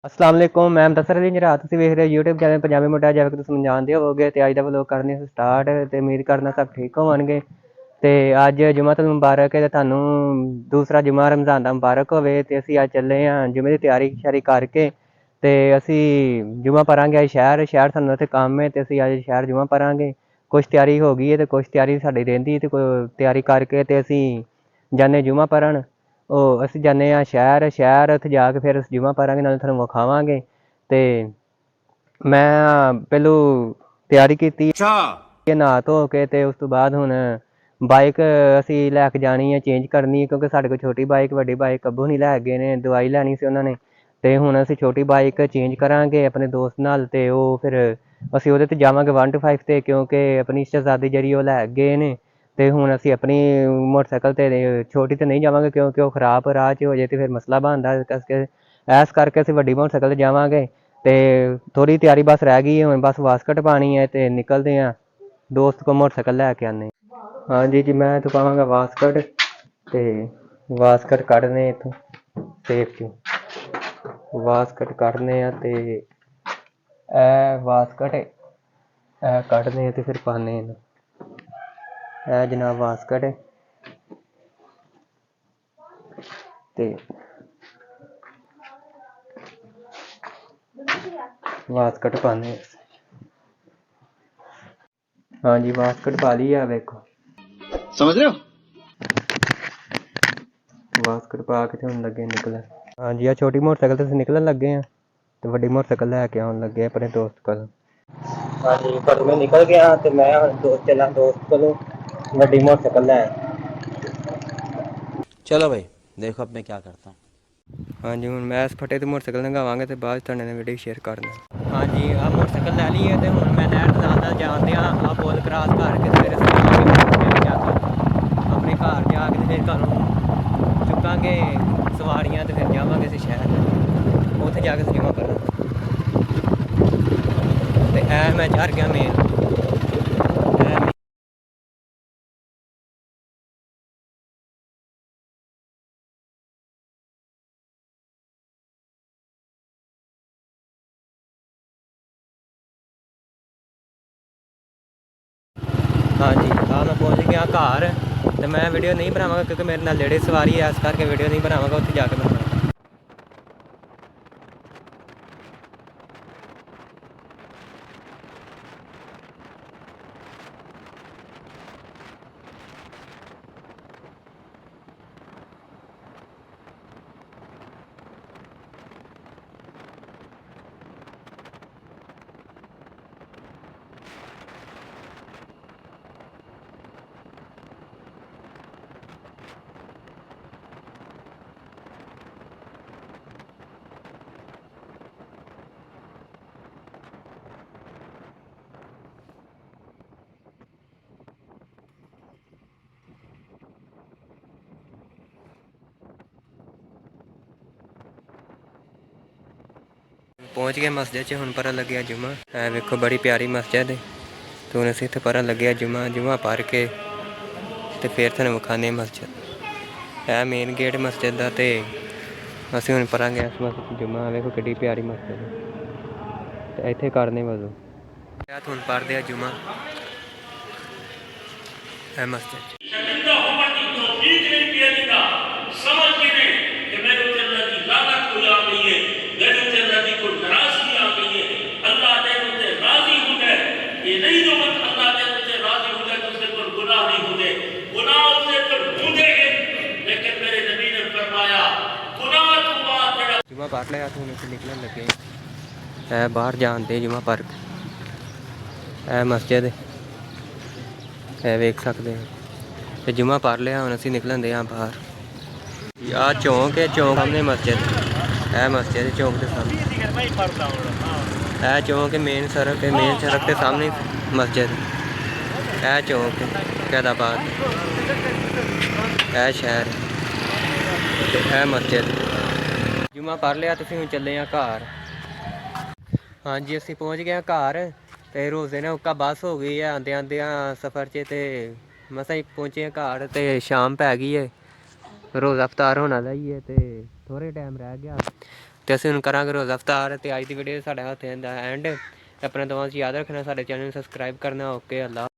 अस्सलाम वालेकुम मैं मुदस्सिर अली निराज तुसीं वेख रहे हो यूट्यूब चैनल पंजाबी मोटा जिवें कि तुसीं जाणदे होवोगे ते अज दा व्लॉग करने स्टार्ट ते उम्मीद करना सब ठीक होवणगे ते अज जुम्मतुल मुबारक है ते तुहानूं दूसरा जुम्मा रमज़ान दा मुबारक होवे ते असीं अज ਚੱਲੇ ਹਾਂ जुम्मे ਦੀ ਤਿਆਰੀ ਸ਼ਿਆਰੀ ਕਰਕੇ ਤੇ ਅਸੀਂ जुम्मा ਪਰਾਂਗੇ ਅੱਜ ਸ਼ਹਿਰ ਸਾਨੂੰ ਉੱਥੇ ਕੰਮ ਹੈ ਤੇ ਅਸੀਂ ਅੱਜ ਸ਼ਹਿਰ जुम्मा ਪਰਾਂਗੇ। ਕੁਛ ਤਿਆਰੀ ਹੋ ਗਈ ਹੈ ਤੇ ਕੁਛ ਤਿਆਰੀ ਸਾਡੀ ਰਹਿੰਦੀ ਤੇ ਤਿਆਰੀ ਕਰਕੇ ਤੇ ਅਸੀਂ ਜਾਂਦੇ जुम्मा ਪੜ੍ਹਨ। ਉਹ ਅਸੀਂ ਜਾਂਦੇ ਹਾਂ ਸ਼ਹਿਰ ਉੱਥੇ ਜਾ ਕੇ ਫਿਰ ਅਸੀਂ जुम्मा ਪੜ੍ਹਾਂਗੇ ਨਾਲੇ ਤੁਹਾਨੂੰ ਵਿਖਾਵਾਂਗੇ। ਤੇ ਮੈਂ ਪਹਿਲੋਂ ਤਿਆਰੀ ਕੀਤੀ ਨਹਾ ਧੋ ਕੇ ਤੇ ਉਸ ਤੋਂ ਬਾਅਦ ਹੁਣ ਬਾਈਕ ਅਸੀਂ ਲੈ ਕੇ ਜਾਣੀ ਹੈ ਚੇਂਜ ਕਰਨੀ ਹੈ ਕਿਉਂਕਿ ਸਾਡੇ ਕੋਲ ਛੋਟੀ ਬਾਈਕ ਵੱਡੀ ਬਾਈਕ ਅੱਬੂ ਨਹੀਂ ਲੈ ਗਏ ਨੇ ਦਵਾਈ ਲੈਣੀ ਸੀ ਉਹਨਾਂ ਨੇ ਤੇ ਹੁਣ ਅਸੀਂ ਛੋਟੀ ਬਾਈਕ ਚੇਂਜ ਕਰਾਂਗੇ ਆਪਣੇ ਦੋਸਤ ਨਾਲ ਤੇ ਉਹ ਫਿਰ ਅਸੀਂ ਉਹਦੇ 'ਤੇ ਜਾਵਾਂਗੇ 125 'ਤੇ ਕਿਉਂਕਿ ਆਪਣੀ ਸ਼ਹਿਜ਼ਾਦੀ ਜਿਹੜੀ ਉਹ ਲੈ ਗਏ ਨੇ ਤੇ ਹੁਣ ਅਸੀਂ ਆਪਣੀ ਮੋਟਰਸਾਈਕਲ 'ਤੇ ਛੋਟੀ 'ਤੇ ਨਹੀਂ ਜਾਵਾਂਗੇ ਕਿਉਂਕਿ ਉਹ ਖ਼ਰਾਬ ਰਾਹ 'ਚ ਹੋ ਜਾਏ ਤੇ ਫਿਰ ਮਸਲਾ ਬਣਦਾ ਇਸ ਕਰਕੇ ਅਸੀਂ ਵੱਡੀ ਮੋਟਰਸਾਈਕਲ 'ਤੇ ਜਾਵਾਂਗੇ। ਤੇ ਥੋੜ੍ਹੀ ਤਿਆਰੀ ਬਸ ਰਹਿ ਗਈ ਹੁਣ ਬਸ ਵਾਸਕਟ ਪਾਣੀ ਹੈ ਤੇ ਨਿਕਲਦੇ ਹਾਂ ਦੋਸਤ ਕੋਲ ਮੋਟਰਸਾਈਕਲ ਲੈ ਕੇ ਆਉਂਦੇ। ਹਾਂਜੀ ਜੀ ਮੈਂ ਤਾਂ ਪਾਵਾਂਗਾ ਵਾਸਕਟ ਤੇ ਵਾਸਕਟ ਕੱਢਨੇ ਇੱਥੋਂ ਸੇਫ 'ਚੋਂ ਵਾਸਕਟ ਕੱਢਨੇ ਆ ਤੇ ਇਹ ਵਾਸਕਟ ਇਹ ਕੱਢਦੇ ਆ ਤੇ ਫਿਰ ਪਾਉਂਦੇ ਇਹਨੂੰ ਇਹ ਜਨਾਬ ਵਾਸਕਟ ਹੈ ਤੇ वास्कट पाने हाँ जी वास्कट पा ली है देखो समझ रहे हो वास्कट पा के हम लगे निकलन। हाँ जी छोटी मोटरसाइकिल से निकलन लगे हैं तो वड्डी मोटरसाइकिल लैके आने लगे अपने दोस्त को। हाँ जी पर मैं निकल गया तो मैं दोस्त चला दोस्त को वड्डी मोटरसाइकिल लै। चलो भाई देखो अब मैं क्या करता हूँ। हाँ जी हूँ मैं इस फटे तो मोटरसाइकिल लंघावांगे तो बाद तुहाडे नाल वीडियो शेयर करना। हाँ जी आ मोटरसाइकिल लै ली है तो हूँ मैं नहर नाल जाते हाँ आ पुल क्रॉस करके फिर अपने घर जाके फिर घरों चुकांगे सवारियां तो फिर जावांगे असीं शहर उत्थे जाके जुम्मा पढ़न ते ऐ मैं चढ़ गया मेन हाँ जी हाँ मैं पहुँच गया घर तो मैं वीडियो नहीं बनावांगा क्योंकि मेरे नाल लेडीज सवारी है इस करके वीडियो नहीं बनावांगा उत्थे जाके बनावांगा। पहुँच गए मस्जिद च हुण पढ़न लगे जुम्मा है वेखो बड़ी प्यारी मस्जिद है तो हुण असीं इत्थे पढ़न लगे जुम्मा पढ़ के ते फिर तुहानूं विखाने मस्जिद है मेन गेट मस्जिद दा ते असीं हुण पढ़ांगे इस मस्जिद जुम्मा वेखो किड्डी प्यारी मस्जिद है ते इत्थे करने वज़ू हुण पढ़दे जुम्मा है मस्जिद। जुम्मा पढ़ लिया तो हम निकलन लगे है बाहर जाते जुम्मा पढ़ है मस्जिद है वेख सकते हैं तो जुम्मा पढ़ लिया हम असीं निकलन दे बाहर आ चौंक है चौंक सामने मस्जिद है मस्जिद चौंक के सामने है चौंक है मेन सड़क के सामने मस्जिद है चौंक है कैदाबाद है शहर है मस्जिद। जुम्मा पढ़ लिया तो हम चले घर। हाँ जी असीं पहुँच गए घर तो रोज़े ने उक्का बस हो गई है आंदे आंदे सफ़र च ते मसां ही पहुँचे घर तो शाम पै गई है रोज़ा अफ्तार होने आह्ला ही है तो थोड़े टाइम रह गया ਤੇ ਅਸੀਂ ਹੁਣ ਕਰਾਂਗੇ ਰੋਜ਼ਾ ਇਫਤਾਰ। ਤੇ ਅੱਜ ਦੀ ਵੀਡੀਓ ਸਾਡਾ ਹੱਥ ਦਾ ਐਂਡ। ਆਪਣਾ ਦੁਆਵਾਂ 'ਚ ਯਾਦ ਰੱਖਣਾ, ਸਾਡੇ ਚੈਨਲ ਨੂੰ ਸਬਸਕ੍ਰਾਈਬ ਕਰਨਾ। ਓਕੇ, ਅੱਲਾ।